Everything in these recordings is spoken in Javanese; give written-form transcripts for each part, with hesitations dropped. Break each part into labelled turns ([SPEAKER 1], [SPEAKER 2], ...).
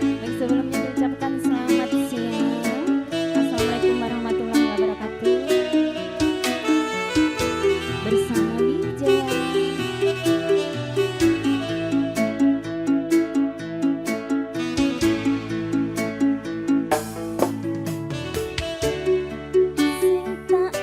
[SPEAKER 1] Baik, sebelumnya diucapkan selamat siang. Assalamualaikum warahmatullahi wabarakatuh. Bersama Wijaya. Sing tak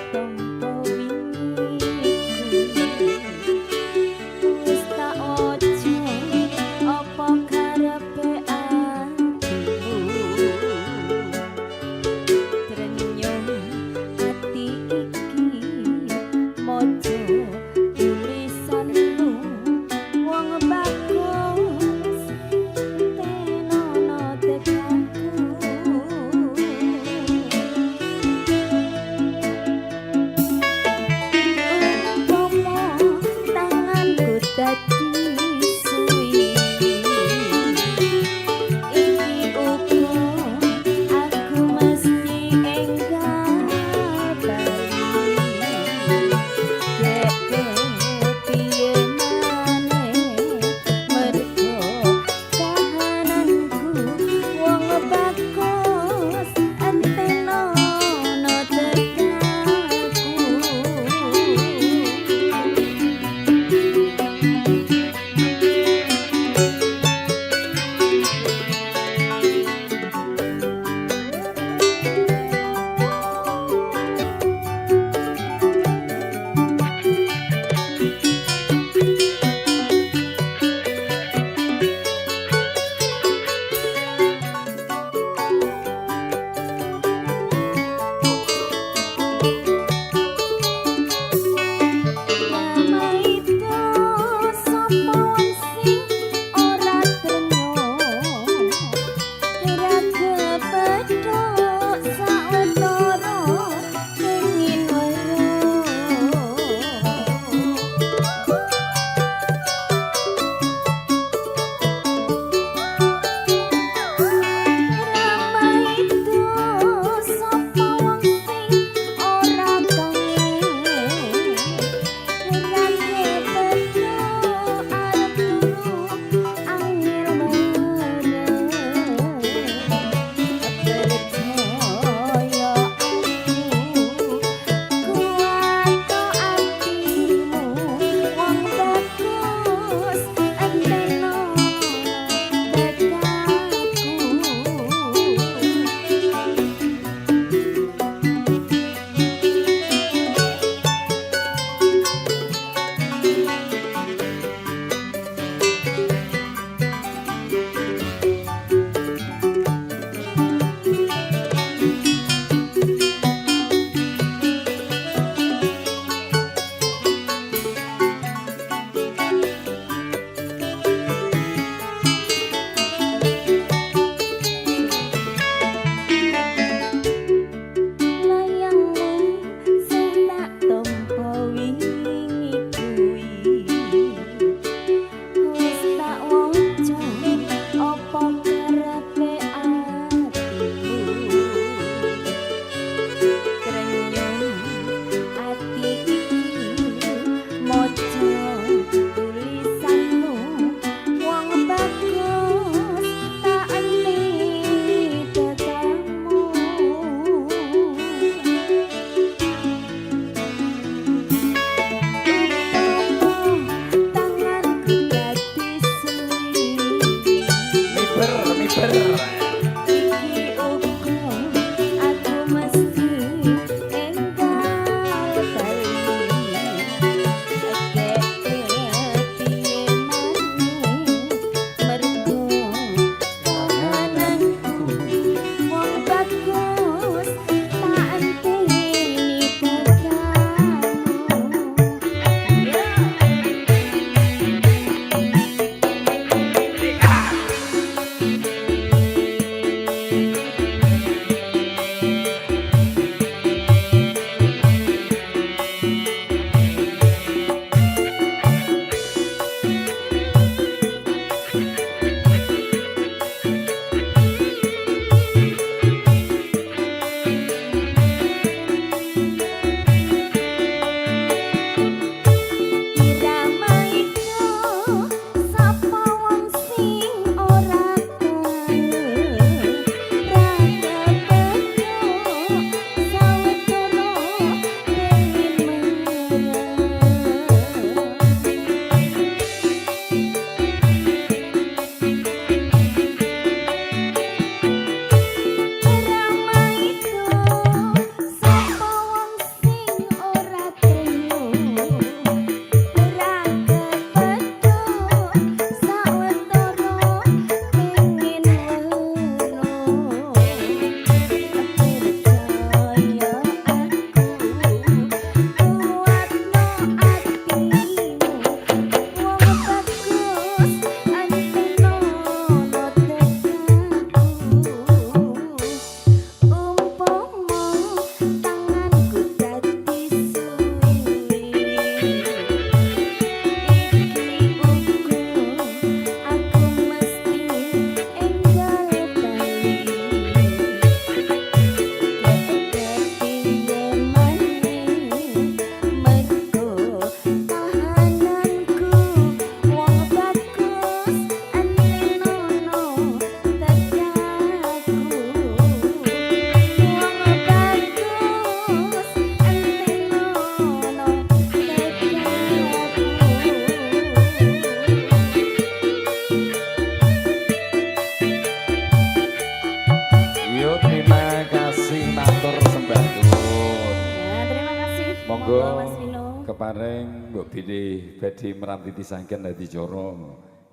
[SPEAKER 1] Monggo Mas Vino.
[SPEAKER 2] Keparing mbok bilih badhe merampitisangken dadi cara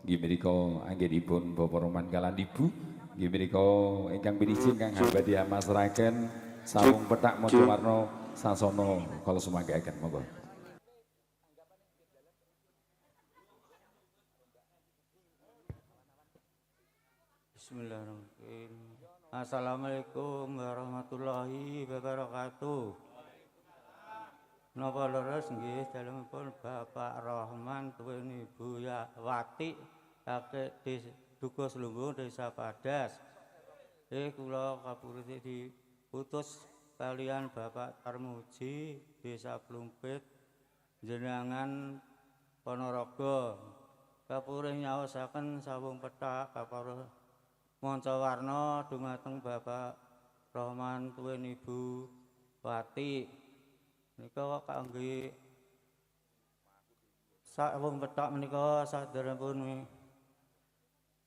[SPEAKER 2] nggih menika anggenipun Bapak Roman Kalan Ibu nggih menika ingkang pinijin kang hamba diamasrahaken sawung petak maca warna sasana kala sumanggaken monggo.
[SPEAKER 3] Bismillahirrahmanirrahim. Assalamualaikum warahmatullahi wabarakatuh. Napa leres nggih dalemipun Bapak Rahman tuwin Ibu Wati kakek Dukuh Slumbung Desa Padas. Kula kapuriti diutus kalian Bapak Tarmuji Desa Plumpit jenengan Ponorogo. Kapurih nyaosaken sawung petak kaparuh manca warna dumateng Bapak Rahman tuwin Ibu Wati. Menika kangge sawung petak menika saderengipun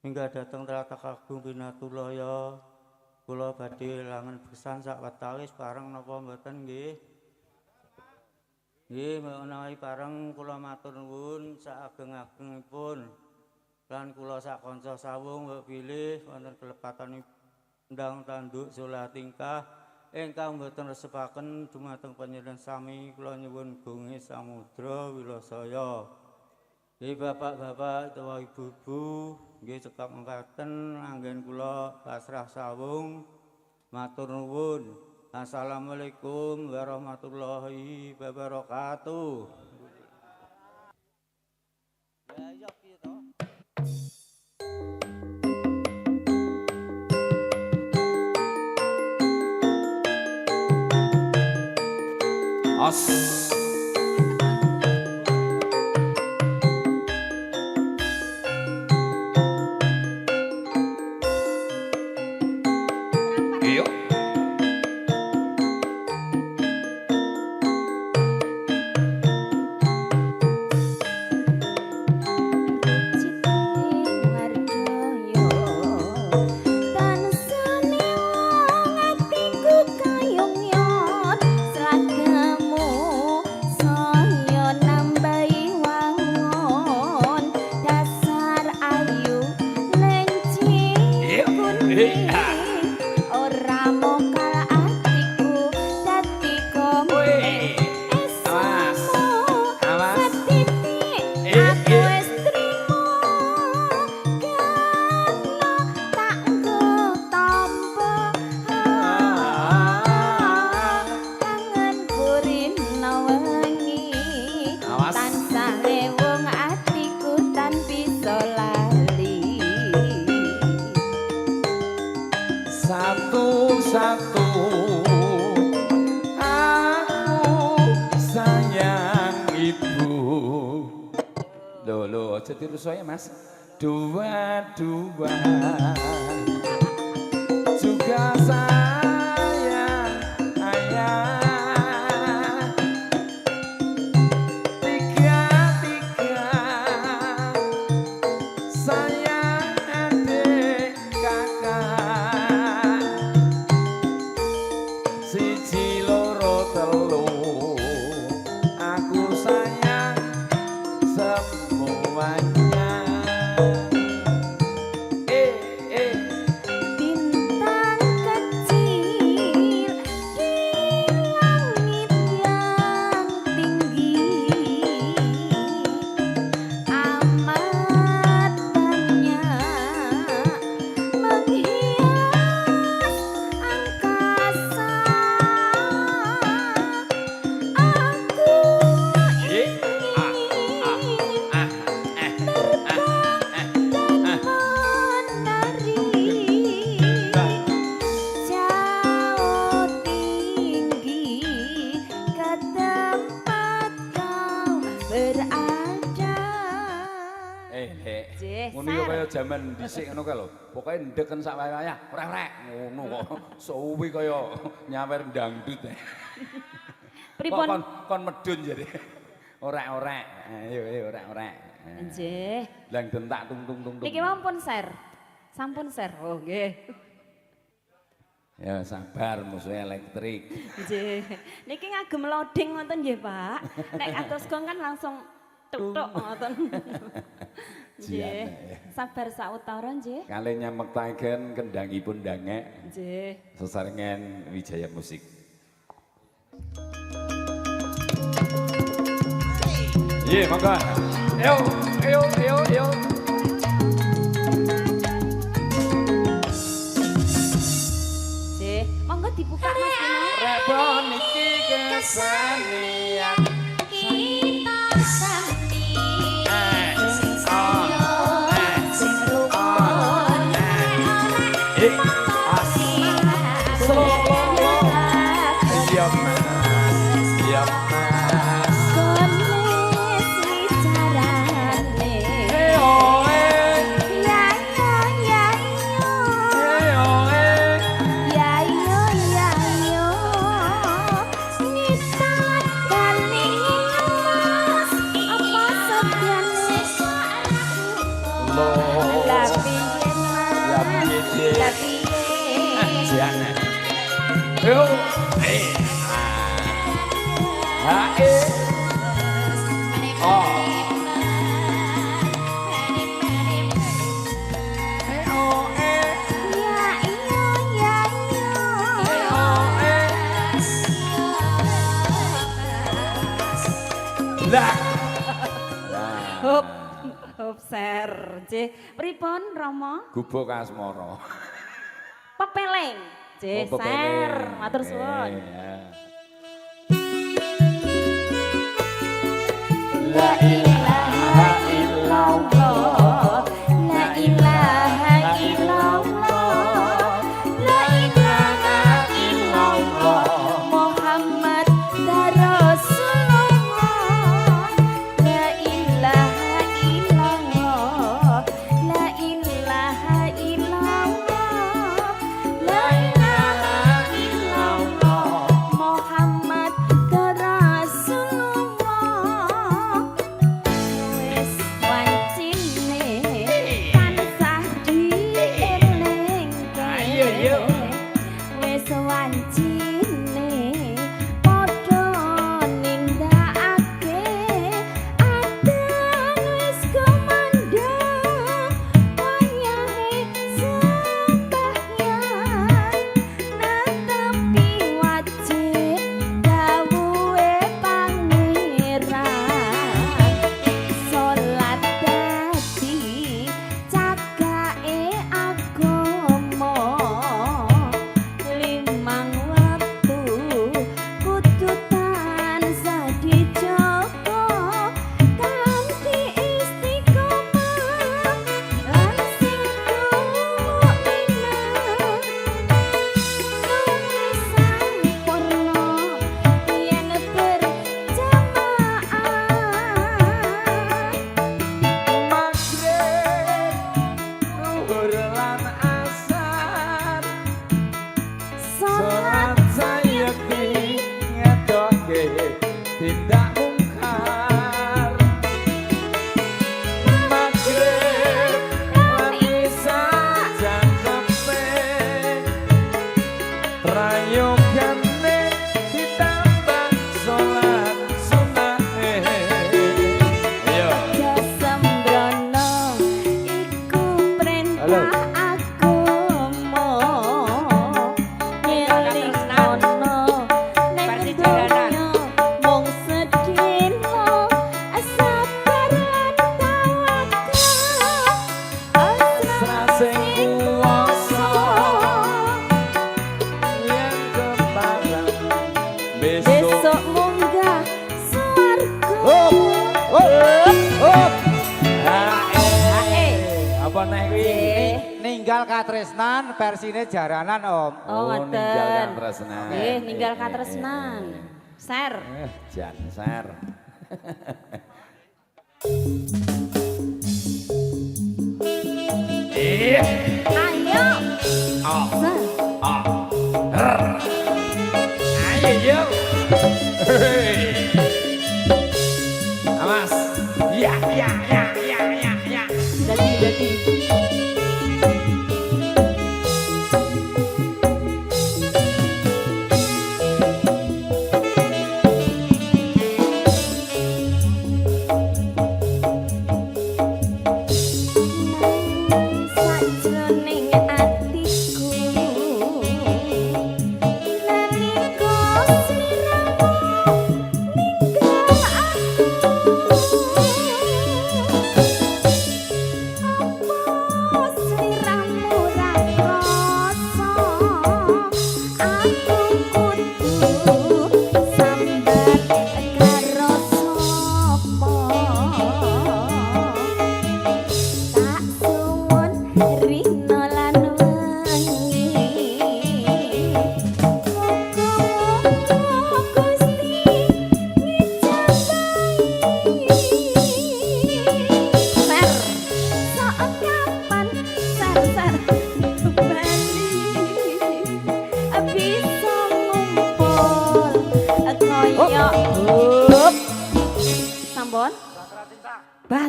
[SPEAKER 3] minggah dhateng Tlatah Agung Pinatulaya kula badhe langen besan sawetawis pareng napa mboten nggih? Nggih menawi pareng kula matur nuwun saageng-agengipun lan kula sak kanca sawung mbok pilih wonten kelepatan ndang tanduk solah tingkah ingkang boten resepaken dumateng panjenengan sami kula nyuwun gunge samudra wilasaya. Nggih bapak-bapak utawa ibu-ibu nggih cekap mekaten anggen kula pasrah sawung matur nuwun. Assalamualaikum warahmatullahi wabarakatuh. Ya piye to?
[SPEAKER 2] As satu-satu aku sayang ibu. Loh, aja tiru saya mas. Dua-dua juga sayang ayah. Tiga-tiga sayang adik kakak. Siji loro telu aku sayang semuanya.
[SPEAKER 1] Bintang kecil di langit yang tinggi amat banyak menghias angkasa. Aku ingin jauh tinggi ke tempat kau berada.
[SPEAKER 2] Ngono ya kaya jaman dhisik ngono kae lho. Pokoke ndeken sak wayah, rek-rek ngono kok. Suwi kaya nyawer dangdut.
[SPEAKER 1] Pripun?
[SPEAKER 2] Kon medun jadi. Orek-orek. Ayo orek-orek.
[SPEAKER 1] Nggih.
[SPEAKER 2] Lang dentak tung tung tung tung.
[SPEAKER 1] Niki sampun share. Oh nggih.
[SPEAKER 2] Ya sabar musuhnya elektrik.
[SPEAKER 1] Nggih. Niki ngagem loading ngoten nggih, Pak. Nek atus gong kan langsung tuk-tuk ngoten. Nggih. Sabar sautara nggih.
[SPEAKER 2] Kali nyamektaken kendangipun dangek
[SPEAKER 1] Nggih.
[SPEAKER 2] sesarengan Wijaya Musik. Iya, monggo. Ayo, ayo, ayo, ayo.
[SPEAKER 1] Nggih. Monggo dibuka Mas Dino.
[SPEAKER 2] Rebon iki kesenian.
[SPEAKER 1] Kita sami.
[SPEAKER 2] Yo,
[SPEAKER 1] Hop, hop ser. Nggih. Pripun Rama?
[SPEAKER 2] Gubuk Asmara.
[SPEAKER 1] Pepeleng. Nggih,
[SPEAKER 2] Oh, pepeleng.
[SPEAKER 1] ser. Matur suwun.
[SPEAKER 2] Ya.
[SPEAKER 1] La ilaha illallah. La ilaha illallah. La ilaha illallah. Muhammad Rasulullah. La ilaha illallah. La ilaha illallah. La ilaha illallah. Muhammad Rasulullah. Wis wancine tansah dielingke.
[SPEAKER 2] Ayo, yo.
[SPEAKER 1] Wis wancine padha nindakake adan wis kumandhang wayahe sembahyang netepi wajib dawuhe pangeran salat dadi cagake agama limang wektu kudu tansah dijaga kanthi istiqomah lan sing mukminah sampurna yen berjamaah
[SPEAKER 2] Maghrib, zuhur lan asar.
[SPEAKER 1] salat
[SPEAKER 2] Salat sayekti ngedoke tindak mungkar. Maghrib lan isya jangkepe prayogane ditambah salat sunate. Ayo.
[SPEAKER 1] Jasembrono iku perintah agama ngelingono ning donya mung sedina sabar lan tawakal asrah sing kuwasa
[SPEAKER 2] Yang keparang
[SPEAKER 1] besok munggah swarga
[SPEAKER 2] Apa nek kuwi?
[SPEAKER 4] Ninggal katresnan versine jaranan Om.
[SPEAKER 1] Oh,
[SPEAKER 2] ninggal
[SPEAKER 1] ngoten.
[SPEAKER 2] katresnan.
[SPEAKER 1] Nggih, ninggal katresnan. Ser.
[SPEAKER 2] Jan ser.
[SPEAKER 1] Ayo.
[SPEAKER 2] Oh,
[SPEAKER 1] Ser.
[SPEAKER 2] ayo yo. Amas. Ya, ya, ya, ya, ya, ya.
[SPEAKER 1] Dadi.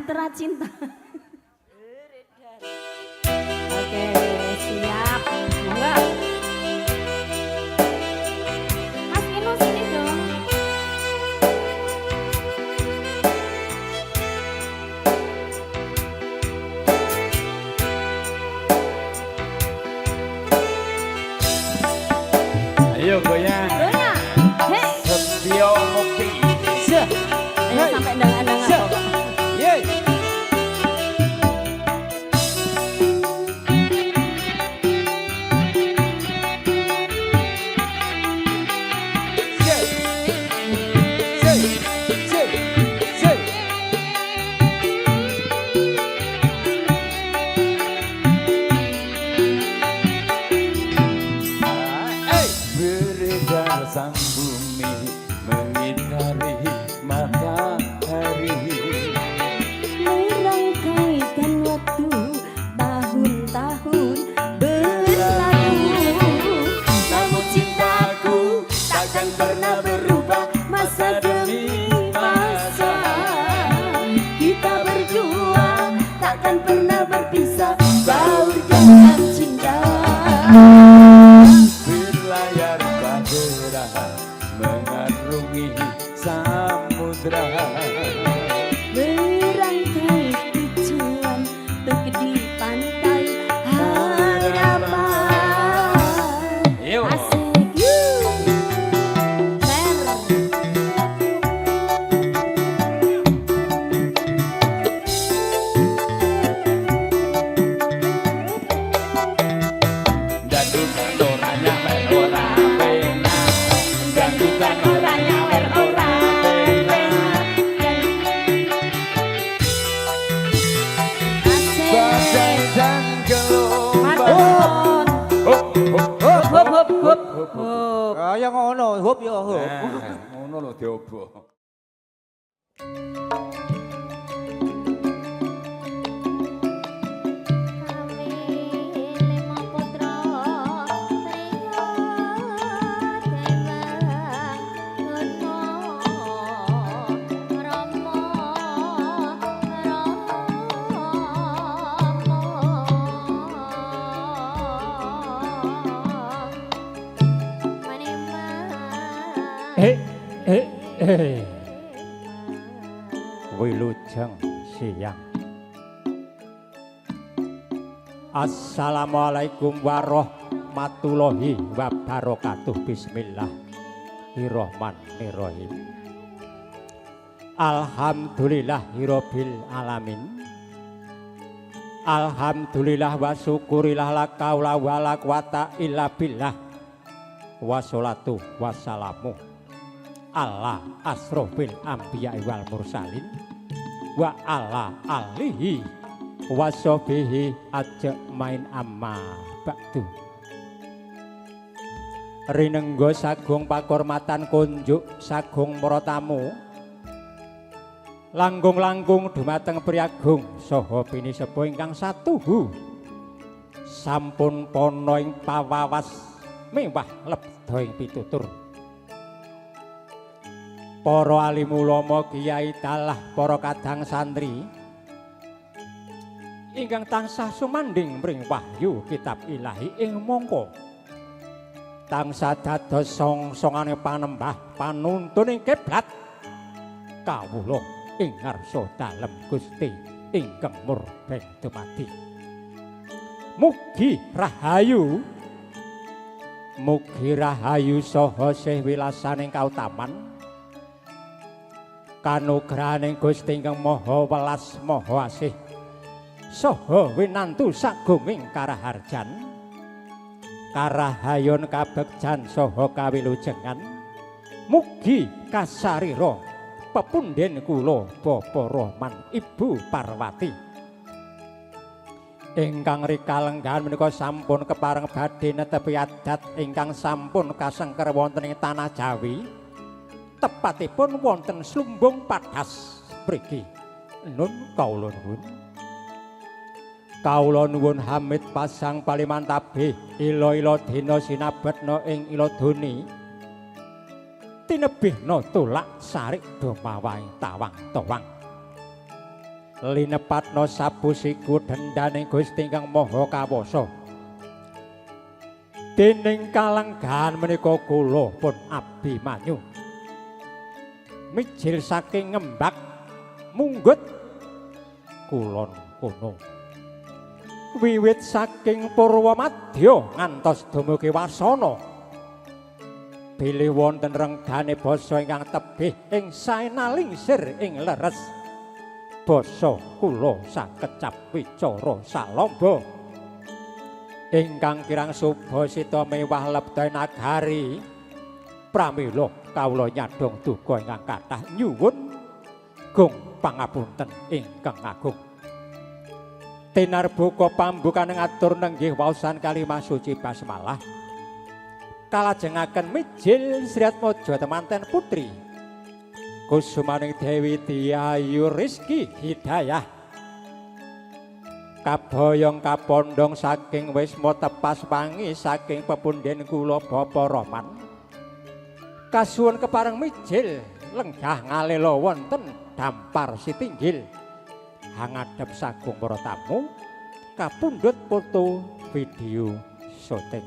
[SPEAKER 1] Bahtera Cinta. Oke, siap. Monggo. Mas Inu sini dong.
[SPEAKER 2] Ayo goyang.
[SPEAKER 1] Goyang. Hei.
[SPEAKER 2] Setio Mukti.
[SPEAKER 1] Ayo sampai ndangan-ndangan pokok.
[SPEAKER 4] Yeay.
[SPEAKER 2] Beredar sang bumi mengitari matahari.
[SPEAKER 1] Merangkaikan waktu tahun-tahun berlalu.
[SPEAKER 2] Namun cintaku takkan pernah berubah masa demi masa.
[SPEAKER 1] Kita berdua takkan pernah berpisah, baur dalam cinta.
[SPEAKER 2] Berlayar bahtera mengarungi samudra.
[SPEAKER 1] Merangkai tujuan untuk di pantai harapan.
[SPEAKER 2] Yuk.
[SPEAKER 1] Asik yuk. Ser.
[SPEAKER 2] Dandukan orangnya wer ora pena. Dandukan orangnya wer ora pena. Badai dan gelombang.
[SPEAKER 1] Mantun.
[SPEAKER 2] Hop hop
[SPEAKER 1] Hop hop hop hop.
[SPEAKER 2] hop.
[SPEAKER 4] Kaya ngono, hop ya hop.
[SPEAKER 2] Ngono lho diobo.
[SPEAKER 4] Wilujeng siang. Assalamualaikum warahmatullahi wabarakatuh. Bismillahirrahmanirrahim. Alhamdulillahirabbil alamin. Alhamdulillah wa syukurillah la qaula wala quwata illa billah. Wassalatu wassalamu ala asrofil anbiya'i wal mursalin wa ala alihi wassobihi ajmain amma ba'du. Rinengga sagung pakurmatan kunjuk sagung para tamu langkung-langkung dumateng priyagung saha pinisepuh ingkang satuhu sampun pana ing pawawas mewah lebda ing pitutur. Para alim ulama kiai dalah para kadang santri ingkang tansah sumanding mring wahyu kitab ilahi ing mangka tansah dados songsongane panembah panuntun ing kiblat kawula ing ngarsa dalem Gusti ingkang murbeng dumadi. Mugi rahayu saha sih wilasaning kautaman kanugrahaning Gusti ingkang maha welas maha asih saha winantu sagunging karaharjan karahayon kabegjan saha kawilujengan mugi kasarira pepundhen kula Bapak Rahman Ibu Parwati ingkang rikalenggan menika sampun kepareng badhe netepi adat ingkang sampun kasengker wonten ing tanah Jawi tepatipun wonten Slumbung Padas mriki. Nun kawula nuwun hamid pasang palimantabih ila-ila dina sinabetna ing ila duni tinebihna tulak sarik domawahing tawang-tawang linepatno sabusiku dendane Gusti Kang Maha Kawasa. Dening kalenggahan menika kula pun Abimanyu mijil saking ngembak munggut kulon kono. Wiwit saking Purwamadya ngantos dumugi Wasana bilih wonten renggane basa ingkang tebih ing saenalingsir ing leres basa kula sakecap wicara salamba ingkang kirang subhasita mewah lebda nagari pramila kawula nyadong duka ingkang kathah nyuwun gung pangapunten ingkang agung. Tinarbuka pambukaning atur nenggih waosan kalimah suci basmalah. Kalajengaken mijil Sri Atmaja temanten putri. Kusumaning Dewi Diayu Rizki Hidayah. Kaboyong kapondhong saking wisma tepas wangi saking pepundhen kula Bapa Roman. Kasuwun kepareng mijil lenggah ngalela wonten dampar Sitinggil. Hangadhep sagung para tamu kapundhut foto video syuting.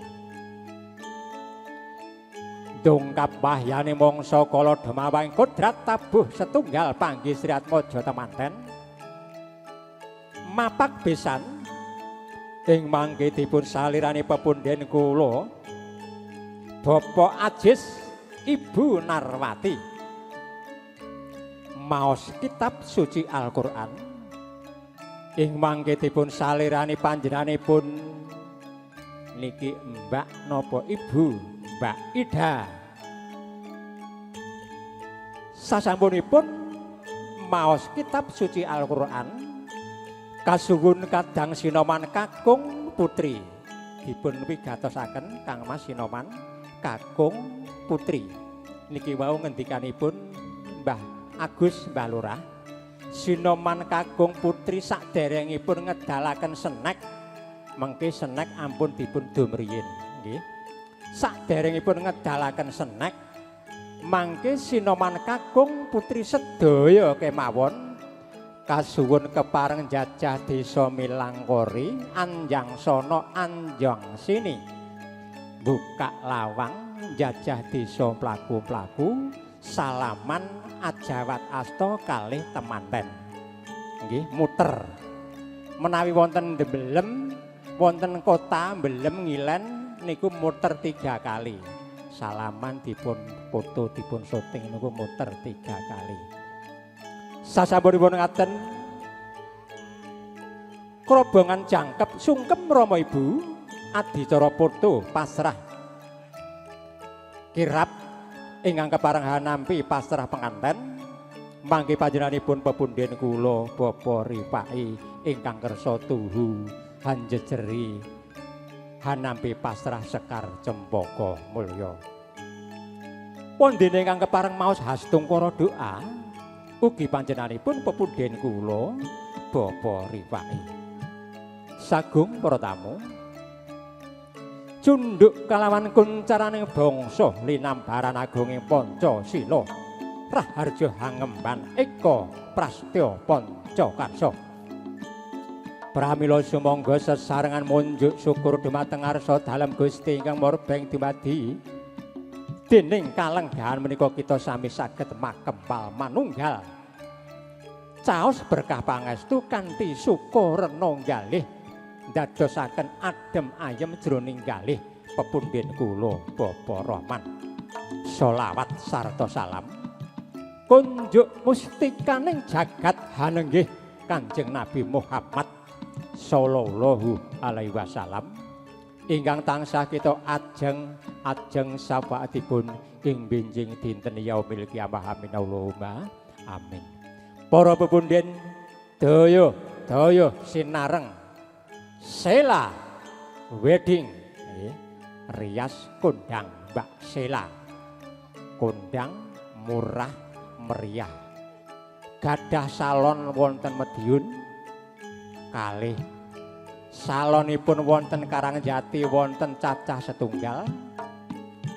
[SPEAKER 4] Dongkap wahyane mangsa kala dhemawang kodrat tabuh setunggal panggih Sri Atmaja temanten. Mapak besan ing mangke dipun salirani pepundhen kula Bapak Ajis Ibu Narwati. Maos kitab suci Al-Qur'an ing mangke dipun salirani panjenenganipun niki Mbak napa Ibu Mbak Ida. Sasampunipun maos kitab suci Al-Qur'an kasuwun kadang Sinoman kakung putri dipun wigatosaken kangmas Sinoman kakung putri niki wau ngendikanipun Mbah Agus Mbah Lurah. Sinoman kakung putri saderengipun ngedalaken senek mengke senek ampun dipun dumriyin nggih. Saderengipun ngedalaken senek mangke Sinoman kakung putri sedaya kemawon kasuwun kepareng jajah desa Milangkori anjang sono anjang sini buka lawang jajah desa plaku-plaku salaman ajawat asta kalih temanten nggih muter menawi wonten Dembelem wonten kota Mbelem Ngilen niku muter 3 kali salaman dipun foto dipun syuting niku muter 3 kali. Sasampunipun ngaten krobongan jangkep sungkem Rama Ibu adicara foto pasrah kirap ingkang kepareng nampi pasrah penganten mangke panjenenganipun pepundhen kula Bapa Rifai ingkang kersa tuhu hanjejeri hanampi pasrah Sekar Cempaka Mulya. Pondene ingkang kepareng maos hastungkara doa ugi panjenenganipun pepundhen kula Bapa Rifai. Sagung para tamu cunduk kalawan kuncaraning bangsa linambaran agunging Pancasila Raharja hangemban eka prastya Pancakarsa. Pramila sumangga sesarengan munjuk syukur dumateng ngarsa dalem Gusti ingkang murbeng dumadi dening kalenggahan menika kita sami saged makempal manunggal caos berkah pangestu kanthi suka rena ngalih dadosaken adem ayem jroning kalih pepundhen kula Bapa Rahman. Sholawat sarta salam kunjuk mustikaning jagat hanenggih Kanjeng Nabi Muhammad sallallahu alaihi wasallam ingkang tansah kita ajeng syafaatipun ing benjing dinten yaumil kiamah amin Allahumma amin. Para pepundhen daya sinareng Sela wedding rias kondang Mbak Sela kondang murah meriah gadah salon wonten Madiun kalih salonipun wonten Karangjati wonten cacah setunggal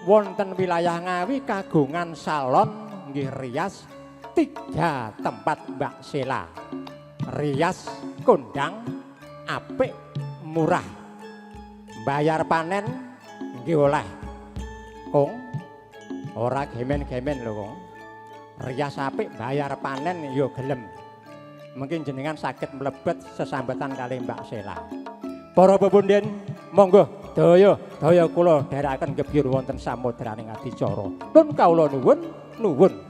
[SPEAKER 4] wonten wilayah Ngawi kagungan salon nggih rias 3 tempat Mbak Sela rias kondang apik murah. Bayar panen nggih oleh. Kong ora gemen-gemen lho, Kong. Rias apik bayar panen ya gelem. Mungkin jenengan sakit mlebet sesambatan kali Mbak Sela. Para pepunden, monggo daya kula dherekaken kebyur wonten samodraning adicara. Nun kawula nuwun